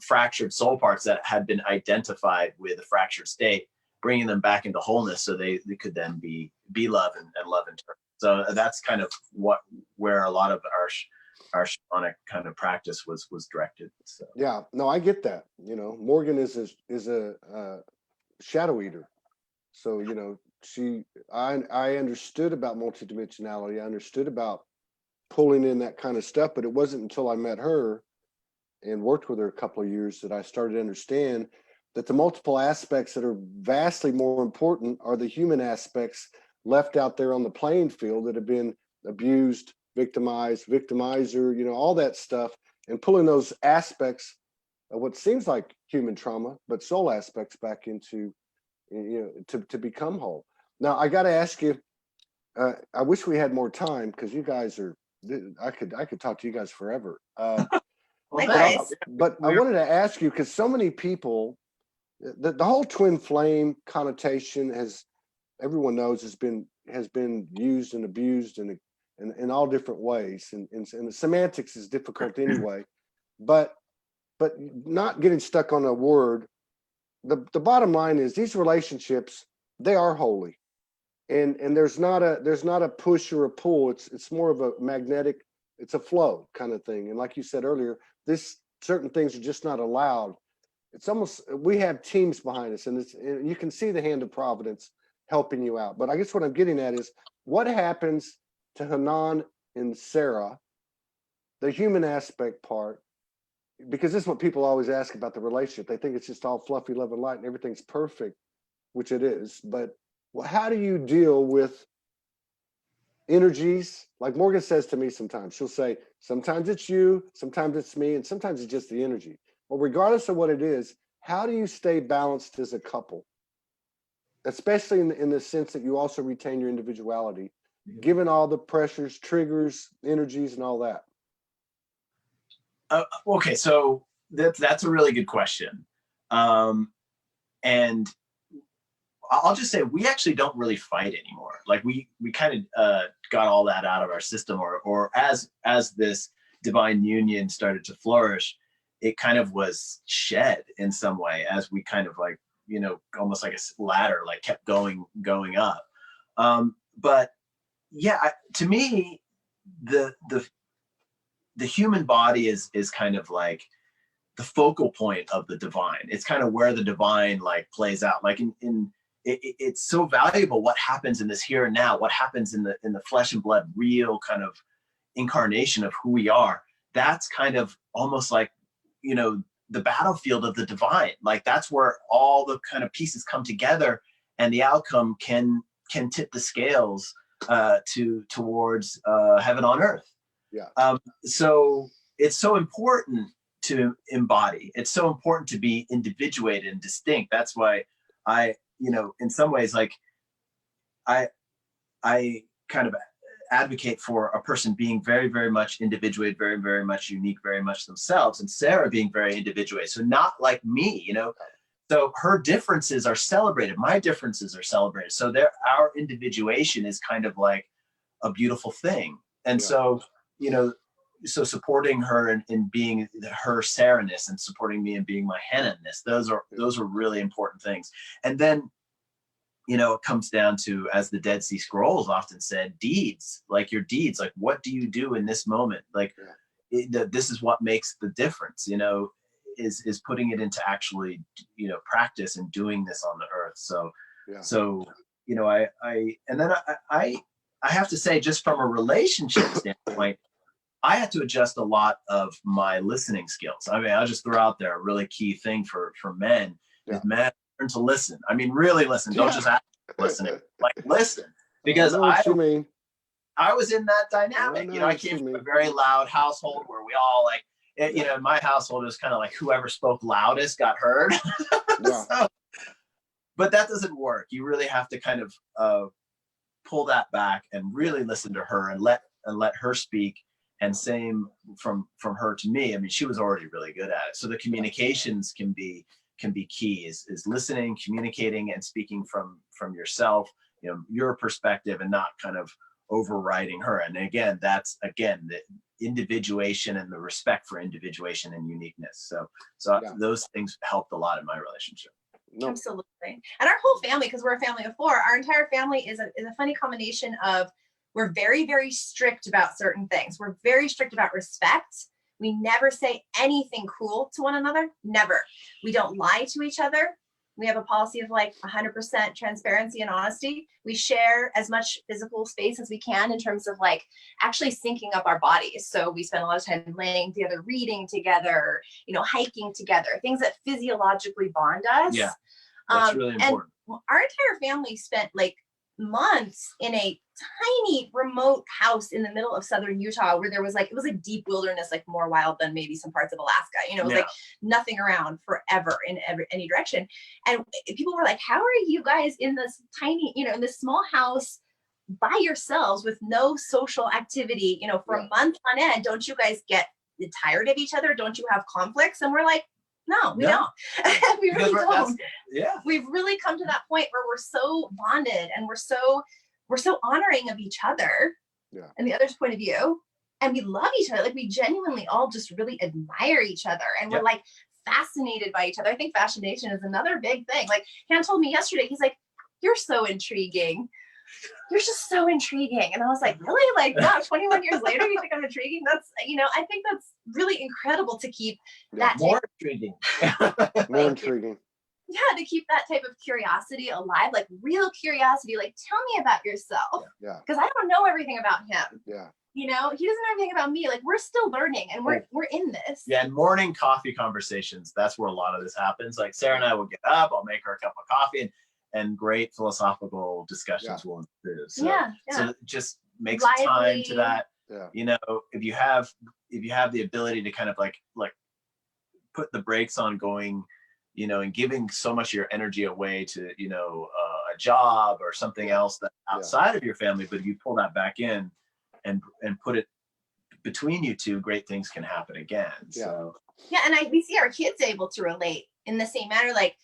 fractured soul parts that had been identified with a fractured state, bringing them back into wholeness so they could then be love and love in turn. So that's kind of where a lot of our shamanic kind of practice was directed. So Yeah, no, I get that. You know, Morgan is a shadow eater. So, you know, I understood about multidimensionality. I understood about pulling in that kind of stuff, but it wasn't until I met her and worked with her a couple of years that I started to understand that the multiple aspects that are vastly more important are the human aspects left out there on the playing field that have been abused, victimized, victimizer, you know, all that stuff, and pulling those aspects of what seems like human trauma, but soul aspects back into, you know, to become whole. Now, I got to ask you, I wish we had more time because you guys are, I could talk to you guys forever. But I wanted to ask you, because so many people, the whole twin flame connotation everyone knows has been used and abused in all different ways, and the semantics is difficult anyway. But not getting stuck on a word. The bottom line is these relationships, they are holy, and there's not a push or a pull. It's more of a magnetic. It's a flow kind of thing. And like you said earlier, certain things are just not allowed. It's almost, we have teams behind us, and you can see the hand of Providence helping you out. But I guess what I'm getting at is what happens to Hanan and Sara, the human aspect part, because this is what people always ask about the relationship. They think it's just all fluffy, love, and light, and everything's perfect, which it is. But how do you deal with energies? Like Morgan says to me sometimes, she'll say, sometimes it's you, sometimes it's me, and sometimes it's just the energy. Well, regardless of what it is, how do you stay balanced as a couple? Especially in the sense that you also retain your individuality, given all the pressures, triggers, energies, and all that. Okay, so that's a really good question. And I'll just say we actually don't really fight anymore. Like we kind of got all that out of our system, or as this divine union started to flourish, it kind of was shed in some way as we kind of like, you know, almost like a ladder, like kept going up. But yeah, to me, the human body is kind of like the focal point of the divine. It's kind of where the divine like plays out. Like it's so valuable what happens in this here and now, what happens in the flesh and blood, real kind of incarnation of who we are. That's kind of almost like, you know, the battlefield of the divine. Like that's where all the kind of pieces come together, and the outcome can tip the scales towards heaven on earth. Yeah. So it's so important to embody. It's so important to be individuated and distinct. That's why I, you know, in some ways, like I kind of advocate for a person being very, very much individuated, very, very much unique, very much themselves, and Sara being very individuated. So not like me, you know. So her differences are celebrated. My differences are celebrated. So our individuation is kind of like a beautiful thing. And so, you know, so supporting her in being her Sara-ness and supporting me in being my Hanan-ness, those are really important things. And then, you know, it comes down to, as the Dead Sea Scrolls often said, deeds, like your deeds, like what do you do in this moment? Like this is what makes the difference, you know, is putting it into actually, you know, practice and doing this on the earth. So, so, you know, I have to say, just from a relationship standpoint, I had to adjust a lot of my listening skills. I mean, I'll just throw out there a really key thing for men is men learn to listen. I mean, really listen. Don't just ask listening, like listen. Because I was in that dynamic. You know, I came from a very loud household where we all like, you know, in my household, it was kind of like whoever spoke loudest got heard. Yeah. So, but that doesn't work. You really have to kind of pull that back and really listen to her and let her speak. And same from her to me. I mean, she was already really good at it. So the communications can be key, is listening, communicating, and speaking from yourself, you know, your perspective, and not kind of overriding her. And again, that's the individuation and the respect for individuation and uniqueness. So those things helped a lot in my relationship. No. Absolutely. And our whole family, because we're a family of 4, our entire family is a funny combination of, we're very, very strict about certain things. We're very strict about respect. We never say anything cruel to one another. Never. We don't lie to each other. We have a policy of like 100% transparency and honesty. We share as much physical space as we can in terms of like actually syncing up our bodies. So we spend a lot of time laying together, reading together, you know, hiking together, things that physiologically bond us. Yeah, that's really important. And our entire family spent like months in a tiny remote house in the middle of southern Utah, where there was like, it was like deep wilderness, like more wild than maybe some parts of Alaska, you know, it was like nothing around forever in any direction. And people were like, how are you guys in this tiny, you know, in this small house by yourselves with no social activity, you know, for a month on end? Don't you guys get tired of each other? Don't you have conflicts? And we're like, no, we don't. We really don't. We've really come to that point where we're so bonded, and we're so honoring of each other and the other's point of view, and we love each other. Like, we genuinely all just really admire each other, and we're like fascinated by each other. I think fascination is another big thing. Like, Han told me yesterday, he's like, you're so intriguing. You're just so intriguing. And I was like, really? Like, wow, 21 years later, you think I'm intriguing? That's, you know, I think that's really incredible to keep that more intriguing. More intriguing. Yeah, to keep that type of curiosity alive, like real curiosity. Like, tell me about yourself. Yeah. Because I don't know everything about him. Yeah. You know, he doesn't know everything about me. Like, we're still learning, and we're in this. Yeah, and morning coffee conversations, that's where a lot of this happens. Like, Sarah and I will get up, I'll make her a cup of coffee, and great philosophical discussions will ensue. So it just makes time to that. Yeah. You know, if you have the ability to kind of like put the brakes on going, you know, and giving so much of your energy away to, you know, a job or something else that outside of your family, but if you pull that back in and put it between you two, great things can happen again. So and we see our kids able to relate in the same manner. Like,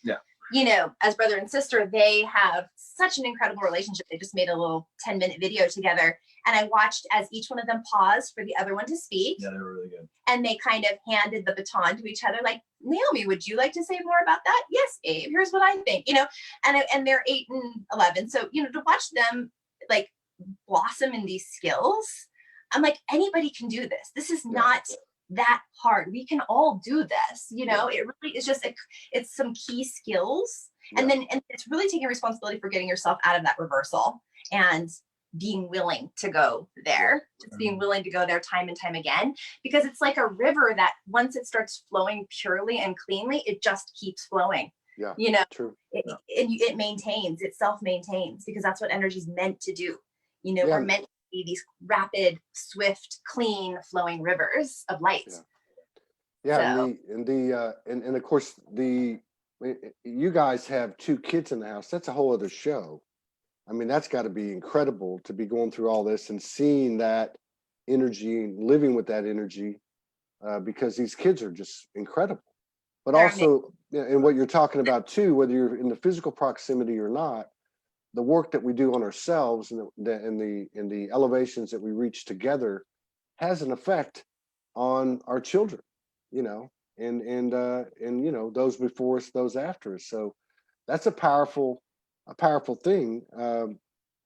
you know, as brother and sister, they have such an incredible relationship. They just made a little 10-minute video together, and I watched as each one of them paused for the other one to speak. Yeah, they were really good. And they kind of handed the baton to each other, like, Naomi, would you like to say more about that? Yes, Abe, here's what I think, you know, and they're 8 and 11. So, you know, to watch them like blossom in these skills, I'm like, anybody can do this. This is not that hard. We can all do this, you know. It really is just it's some key skills, and it's really taking responsibility for getting yourself out of that reversal and being willing to go there, just being willing to go there time and time again, because it's like a river that once it starts flowing purely and cleanly, it just keeps flowing. You know, it maintains, it self-maintains, because that's what energy is meant to do. You know, we're meant to be these rapid, swift, clean flowing rivers of light. And of course you guys have 2 kids in the house. That's a whole other show. I mean, that's got to be incredible to be going through all this and seeing that energy and living with that energy, because these kids are just incredible. But also, and what you're talking about too, whether you're in the physical proximity or not, the work that we do on ourselves and the elevations that we reach together has an effect on our children, you know, and you know, those before us, those after us. So that's a powerful thing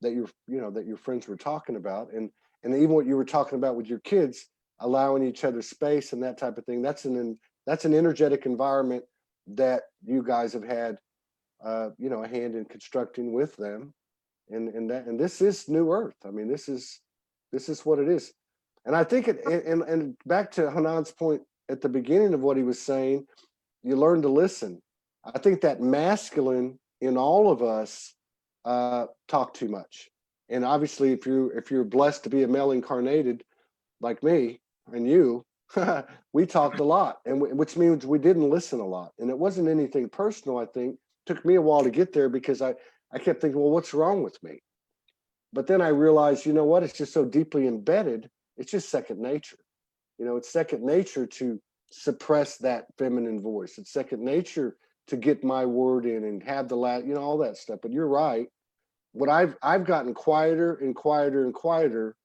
that your friends were talking about, and even what you were talking about with your kids, allowing each other space and that type of thing. That's an energetic environment that you guys have had you know, a hand in constructing with them, and this is New Earth. I mean, this is what it is. And I think and back to Hanan's point at the beginning of what he was saying, you learn to listen. I think that masculine in all of us talk too much. And obviously if you're blessed to be a male incarnated like me and you, we talked a lot, and which means we didn't listen a lot. And it wasn't anything personal, I think. It took me a while to get there because I kept thinking, well, what's wrong with me? But then I realized, you know what? It's just so deeply embedded. It's just second nature. You know, it's second nature to suppress that feminine voice. It's second nature to get my word in and have the all that stuff. But you're right. What I've gotten quieter and quieter and quieter.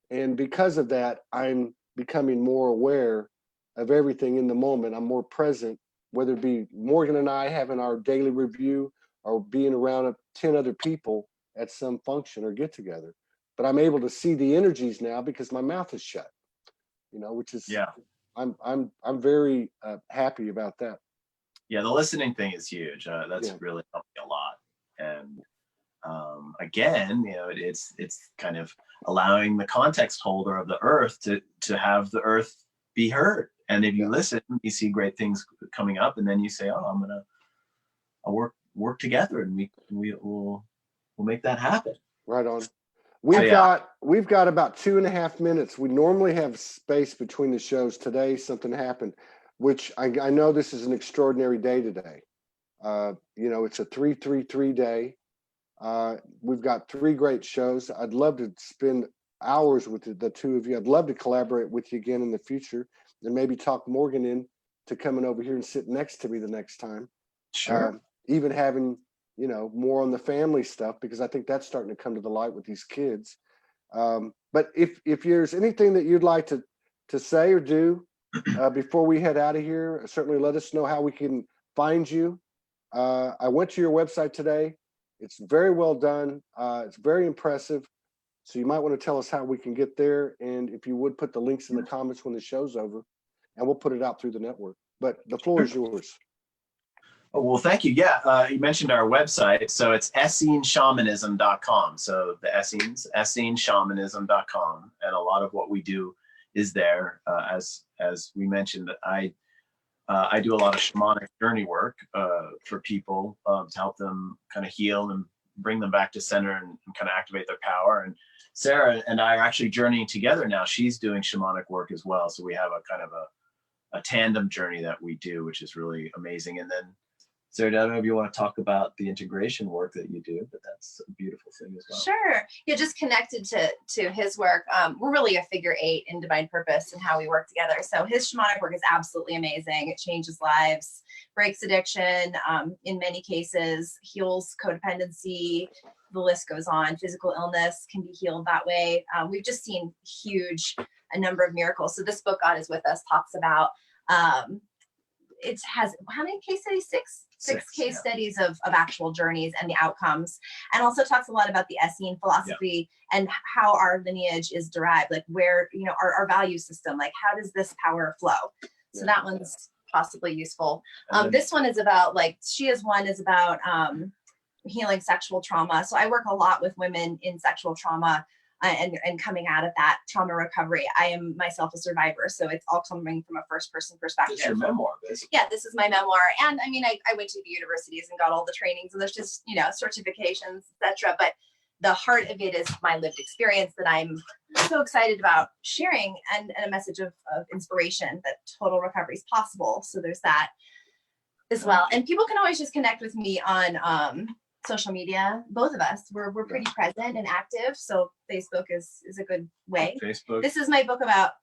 And because of that, I'm becoming more aware of everything in the moment. I'm more present, whether it be Morgan and I having our daily review or being around 10 other people at some function or get together. But I'm able to see the energies now because my mouth is shut, which is, I'm very happy about that. Yeah, the listening thing is huge. That's really helped me a lot. And again, it's kind of allowing the context holder of the earth to have the earth be heard. And if you listen, you see great things coming up, and then you say, "Oh, I'll work together, and we'll make that happen." Right on. We've got about 2.5 minutes. We normally have space between the shows. Today, something happened, which I know this is an extraordinary day today. It's a 3-3-3 day. We've got 3 great shows. I'd love to spend hours with the two of you. I'd love to collaborate with you again in the future, and maybe talk Morgan into coming over here and sit next to me the next time. Sure. Even having more on the family stuff, because I think that's starting to come to the light with these kids. But if there's anything that you'd like to say or do before we head out of here, certainly let us know how we can find you. I went to your website today. It's very well done. It's very impressive. So you might want to tell us how we can get there. And if you would, put the links in the comments when the show's over, and we'll put it out through the network. But the floor is yours. Oh, well, thank you. Yeah, you mentioned our website. So it's esseneshamanism.com. So the esseneshamanism.com. And a lot of what we do is there. As we mentioned, I do a lot of shamanic journey work for people to help them kind of heal and bring them back to center and kind of activate their power. And Sara and I are actually journeying together now. She's doing shamanic work as well. So we have a kind of a tandem journey that we do, which is really amazing. And then, Sara, I don't know if you want to talk about the integration work that you do, but that's a beautiful thing as well. Sure. Yeah, just connected to his work. We're really a figure 8 in divine purpose and how we work together. So his shamanic work is absolutely amazing. It changes lives, breaks addiction, in many cases, heals codependency. The list goes on. Physical illness can be healed that way. We've just seen a number of miracles. So this book, God is With Us, talks about, it has how many case studies? Six case studies of actual journeys and the outcomes, and also talks a lot about the Essene philosophy and how our lineage is derived, like where, our value system, like how does this power flow? So that one's possibly useful. This one is about, She Is One is about healing sexual trauma. So I work a lot with women in sexual trauma and coming out of that trauma recovery. I am myself a survivor, so it's all coming from a first-person perspective. It's your memoir, basically. Yeah, this is my memoir, and I mean, I went to the universities and got all the trainings, and there's just certifications, etc. But the heart of it is my lived experience that I'm so excited about sharing, and a message of inspiration that total recovery is possible. So there's that as well, and people can always just connect with me on social media. Both of us, we're pretty present and active, so Facebook is a good way. Facebook. This is my book about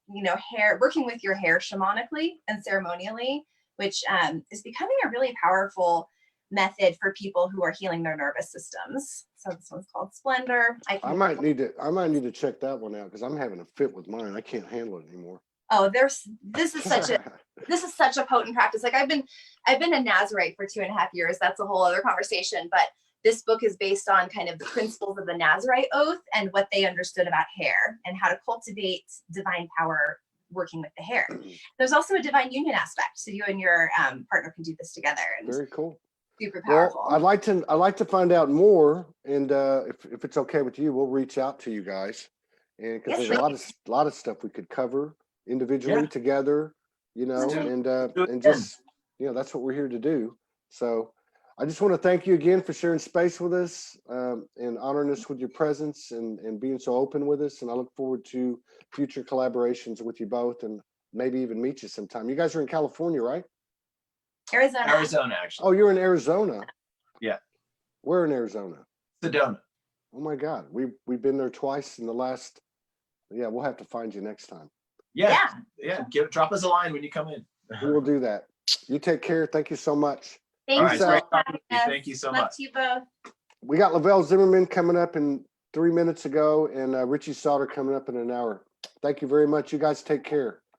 hair, working with your hair shamanically and ceremonially, which is becoming a really powerful method for people who are healing their nervous systems. So this one's called Splendor. I might need to check that one out, because I'm having a fit with mine. I can't handle it anymore. Oh, this is such a potent practice. Like I've been a Nazarite for 2.5 years. That's a whole other conversation, but this book is based on kind of the principles of the Nazarite oath and what they understood about hair and how to cultivate divine power working with the hair. There's also a divine union aspect, so you and your partner can do this together. And very cool. Super powerful. Well, I'd like to find out more, and if it's okay with you, we'll reach out to you guys, and because there's a lot of stuff we could cover individually together, and just that's what we're here to do. So I just want to thank you again for sharing space with us and honoring us with your presence and being so open with us. And I look forward to future collaborations with you both. And maybe even meet you sometime. You guys are in California, right? Arizona. Arizona, actually. Oh, you're in Arizona. Yeah. We're in Arizona. Sedona. Oh my God, we've been there twice in the last. Yeah, we'll have to find you next time. Yeah. Drop us a line when you come in. We will do that. You take care. Thank you so much. Thank All you right, so great much. talking to you. Thank you so Love much. to you both. We got Lavelle Zimmerman coming up in 3 minutes ago, and Richie Sauter coming up in an hour. Thank you very much. You guys take care.